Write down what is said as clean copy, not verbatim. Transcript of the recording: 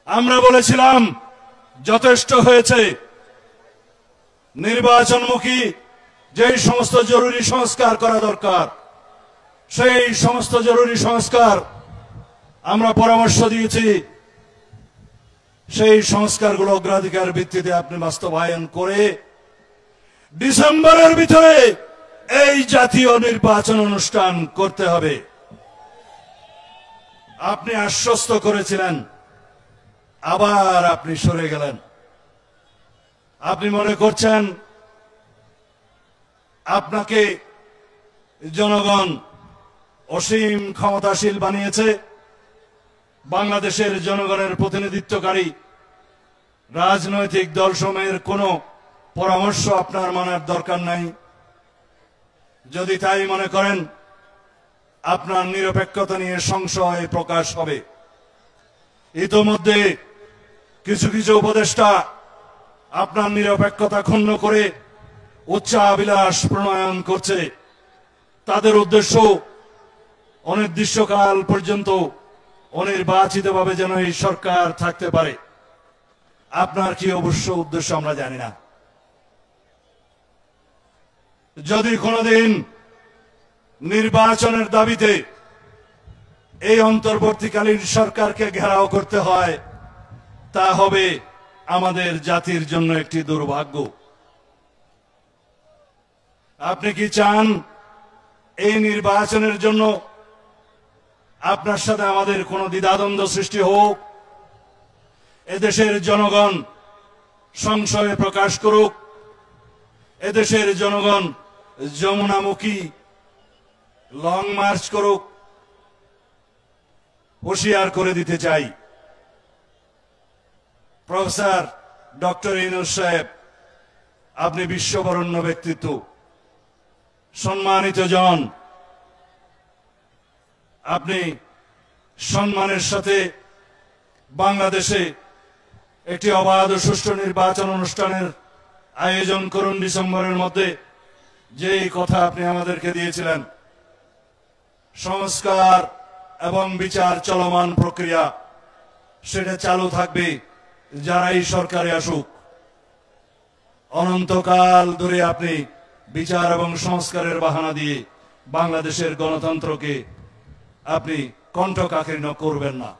আমরা বলেছিলাম যথেষ্ট হয়েছে, নির্বাচনমুখী যেই সমস্ত জরুরি সংস্কার করা দরকার সেই সমস্ত জরুরি সংস্কার আমরা পরামর্শ দিয়েছি। সেই সংস্কারগুলো অগ্রাধিকার ভিত্তিতে আপনি বাস্তবায়ন করে ডিসেম্বরের ভিতরে এই জাতীয় নির্বাচন অনুষ্ঠান করতে হবে। আপনি আশ্বস্ত করেছিলেন, আবার আপনি সরে গেলেন। আপনি মনে করছেন আপনাকে জনগণ অসীম ক্ষমতাশীল বানিয়েছে, বাংলাদেশের জনগণের প্রতিনিধিত্বকারী রাজনৈতিক দলসমূহের কোনো পরামর্শ আপনার মানার দরকার নাই। যদি তাই মনে করেন, আপনার নিরপেক্ষতা নিয়ে সংশয় প্রকাশ হবে। ইতোমধ্যে কিছু কিছু উপদেষ্টা আপনার নিরপেক্ষতা ক্ষুণ্ণ করে উচ্চাভিলাষ প্রণয়ন করছে। তাদের উদ্দেশ্য অনির্দিষ্টকাল পর্যন্ত অনির্বাচিতভাবে যেন এই সরকার থাকতে পারে। আপনার কি অবশ্য উদ্দেশ্য আমরা জানি না। যদি কোনোদিন নির্বাচনের দাবিতে এই অন্তর্বর্তীকালীন সরকারকে ঘেরাও করতে হয়, তা হবে আমাদের জাতির জন্য একটি দুর্ভাগ্য। আপনি কি চান এই নির্বাচনের জন্য আপনার সাথে আমাদের কোনো দ্বিধাদ্বন্দ্ব সৃষ্টি হোক? এদেশের জনগণ সংশয় প্রকাশ করুক, এদেশের জনগণ যমুনামুখী লং মার্চ করুক? হুঁশিয়ার করে দিতে চাই, প্রফেসর ডক্টর ইউনূস সাহেব, আপনি বিশ্ববরণ্য ব্যক্তিত্ব, সম্মানিত জন। আপনি সম্মানের সাথে বাংলাদেশে একটি অবাধ ও সুষ্ঠু নির্বাচন অনুষ্ঠানের আয়োজন করুন ডিসেম্বরের মধ্যে। যেই কথা আপনি আমাদেরকে দিয়েছিলেন, সংস্কার এবং বিচার চলমান প্রক্রিয়া, সেটা চালু থাকবে যারাই সরকারে আসুক। অনন্তকাল ধরে আপনি বিচার এবং সংস্কারের বাহানা দিয়ে বাংলাদেশের গণতন্ত্রকে আপনি কণ্ঠকাকীর্ণ করবেন না।